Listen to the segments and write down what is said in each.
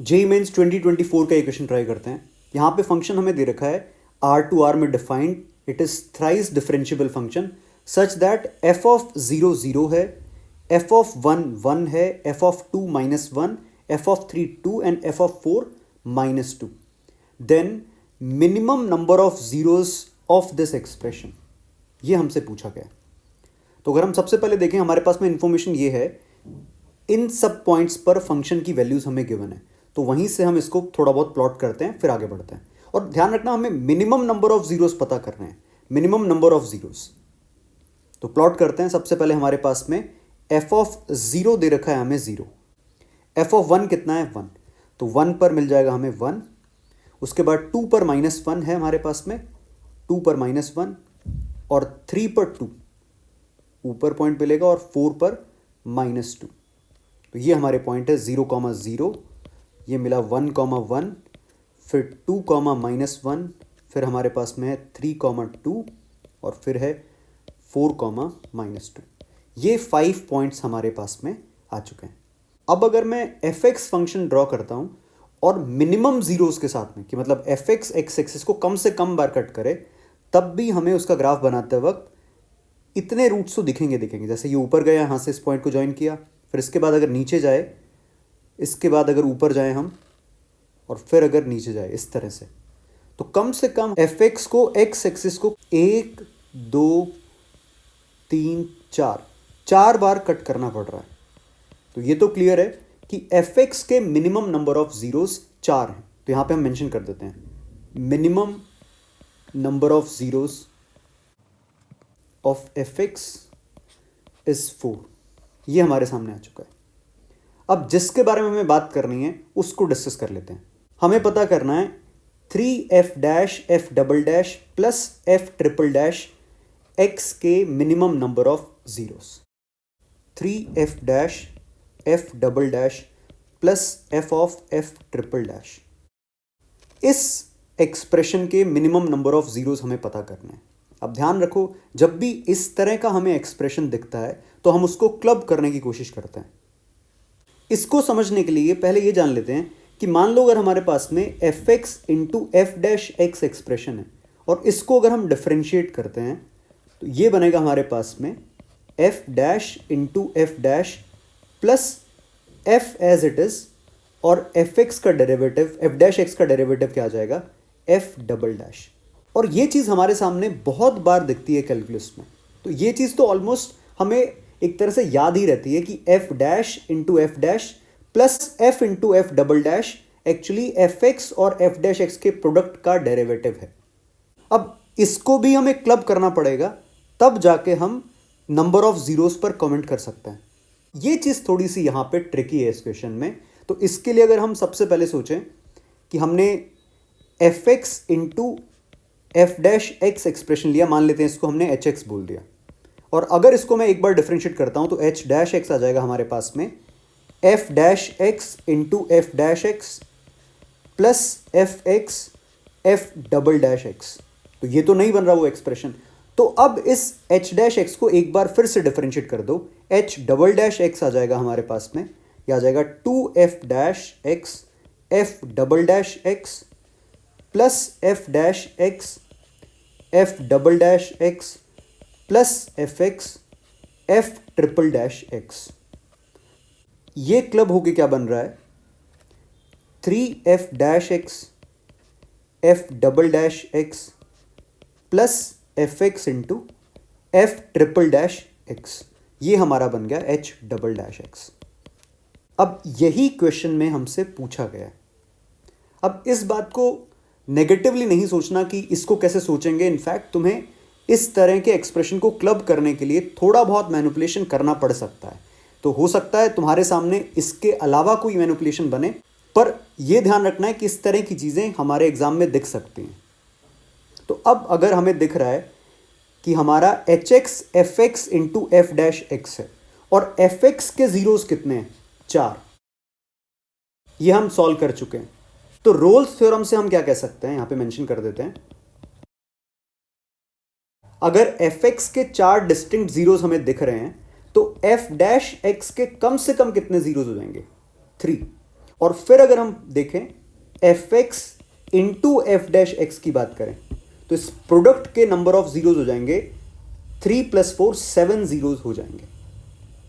JEE mains 2024 का equation try करते हैं। यहाँ पे फंक्शन हमें दे रखा है आर टू आर में defined, it is thrice differentiable function such that f of 0 0 है, एफ ऑफ 1 1 है, f of 2 -1, f of 3 2 and f of 4 -2। Then minimum number of zeros of this expression, ये हमसे पूछा गया। तो अगर हम सबसे पहले देखें, हमारे पास में इंफॉर्मेशन ये है, इन सब पॉइंट्स पर फंक्शन की वैल्यूज हमें गिवन है, तो वहीं से हम इसको थोड़ा बहुत प्लॉट करते हैं, फिर आगे बढ़ते हैं। और ध्यान रखना, हमें मिनिमम नंबर ऑफ जीरोस पता करने हैं, मिनिमम नंबर ऑफ जीरोस। तो प्लॉट करते हैं। सबसे पहले हमारे पास में एफ ऑफ 0 दे रखा है हमें 0, एफ ऑफ 1 कितना है 1, तो 1 पर मिल जाएगा हमें 1। उसके बाद 2 पर -1 है हमारे पास में, 2 पर -1, और 3 पर 2 ऊपर पॉइंट मिलेगा, और 4 पर -2। तो ये हमारे पॉइंट है 0, 0, ये मिला 1, 1, फिर 2, -1, फिर हमारे पास में है 3, 2, और फिर है 4, -2। ये 5 पॉइंट्स हमारे पास में आ चुके हैं। अब अगर मैं एफ एक्स फंक्शन ड्रॉ करता हूँ और मिनिमम जीरोस के साथ में, कि मतलब एफ एक्स एक्स एक्सिस को कम से कम बार कट करे, तब भी हमें उसका ग्राफ बनाते वक्त इतने रूट्स तो दिखेंगे। जैसे ये ऊपर गया, यहाँ से इस पॉइंट को ज्वाइन किया, फिर इसके बाद अगर नीचे जाए, इसके बाद अगर ऊपर जाए हम, और फिर अगर नीचे जाए, इस तरह से, तो कम से कम एफ एक्स को एक्स एक्सिस को 1 2 3 4 बार कट करना पड़ रहा है। तो ये तो क्लियर है कि एफ एक्स के मिनिमम नंबर ऑफ जीरोस 4 हैं। तो यहां पे हम मेंशन कर देते हैं, minimum number of zeros of F x is 4। ये हमारे सामने आ चुका है। अब जिसके बारे में हमें बात करनी है उसको डिस्कस कर लेते हैं। हमें पता करना है 3f dash f double dash plus f triple dash x के minimum number of zeros. 3f dash f double dash plus f of f triple dash, इस एक्सप्रेशन के मिनिमम नंबर ऑफ जीरोस हमें पता करना है। अब ध्यान रखो, जब भी इस तरह का हमें एक्सप्रेशन दिखता है तो हम उसको क्लब करने की कोशिश करते हैं। इसको समझने के लिए पहले ये जान लेते हैं कि मान लो अगर हमारे पास में F x into f dash ex expression है, और इसको अगर हम डिफ्रेंशिएट करते हैं तो ये बनेगा हमारे पास में f dash into f dash plus f as it is, और एफ एक्स का डेरिवेटिव, एफ डैश एक्स का डेरिवेटिव क्या आ जाएगा, एफ डबल डैश। और ये चीज़ हमारे सामने बहुत बार दिखती है कैलकुलस में, तो ये चीज़ तो ऑलमोस्ट हमें एक तरह से याद ही रहती है कि F dash into f dash plus F into F double dash actually F x और एफ डैश एक्स के प्रोडक्ट का डेरिवेटिव है। अब इसको भी हमें क्लब करना पड़ेगा, तब जाके हम नंबर ऑफ जीरोस पर कमेंट कर सकते हैं। ये चीज़ थोड़ी सी यहाँ पे ट्रिकी है इस क्वेश्चन में। तो इसके लिए अगर हम सबसे पहले सोचें कि हमने F x into f dash ex expression लिया, मान लेते हैं इसको हमने एच एक्स बोल दिया, और अगर इसको मैं एक बार डिफ्रेंशिएट करता हूं तो एच डैश एक्स आ जाएगा हमारे पास में f dash x into f dash x plus F x F double dash x. तो ये तो नहीं बन रहा वो एक्सप्रेशन, तो अब इस एच डैश एक्स को एक बार फिर से डिफ्रेंशिएट कर दो, एच डबल डैश एक्स आ जाएगा हमारे पास में, यह आ जाएगा 2f dash x F double dash x plus F dash x F double dash x plus F x F triple dash x. ये क्लब होके क्या बन रहा है, 3f dash x F double dash x plus F x into F triple dash x. ये हमारा बन गया एच डबल डैश एक्स। अब यही क्वेश्चन में हमसे पूछा गया है। अब इस बात को नेगेटिवली नहीं सोचना कि इसको कैसे सोचेंगे, इनफैक्ट तुम्हें इस तरह के एक्सप्रेशन को क्लब करने के लिए थोड़ा बहुत मैनिपुलेशन करना पड़ सकता है। तो हो सकता है तुम्हारे सामने इसके अलावा कोई मैनिपुलेशन बने, पर यह ध्यान रखना है कि इस तरह की चीज़ें हमारे एग्जाम में दिख सकती हैं। तो अब अगर हमें दिख रहा है कि हमारा H x F x into f dash x है, और एफ एक्स के जीरोस कितने हैं, 4, ये हम सॉल्व कर चुके हैं। तो रोल्स थ्योरम से हम क्या कह सकते हैं, यहां पे मेंशन कर देते हैं, अगर एफ एक्स के 4 डिस्टिंक्ट जीरोस हमें दिख रहे हैं तो एफ डैश एक्स के कम से कम कितने जीरोस हो जाएंगे, 3, और फिर अगर हम देखें F x into f dash x की बात करें तो इस प्रोडक्ट के नंबर ऑफ जीरोज हो जाएंगे 3 + 4 7 जीरोज हो जाएंगे।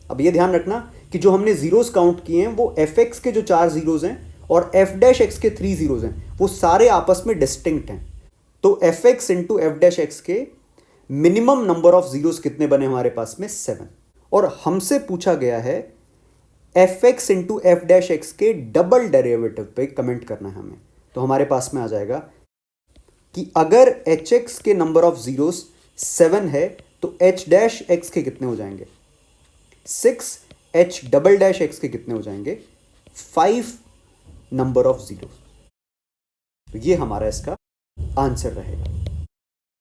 अब ये ध्यान रखना कि जो हमने जीरोज काउंट किए हैं वो एफ एक्स के जो 4 जीरोज हैं और एफ डैश एक्स के 3 जीरोज हैं वो सारे आपस में डिस्टिंक्ट हैं। तो F x into f dash x के मिनिमम नंबर ऑफ जीरोज कितने बने हमारे पास में 7। और हमसे पूछा गया है F x into f dash x के डबल डेरिवेटिव पे कमेंट करना है हमें। तो हमारे पास में आ जाएगा कि अगर एच एक्स के नंबर ऑफ जीरोस 7 है तो एच डैश एक्स के कितने हो जाएंगे 6, एच डबल डैश एक्स के कितने हो जाएंगे 5 नंबर ऑफ जीरोस। तो ये हमारा इसका आंसर रहेगा।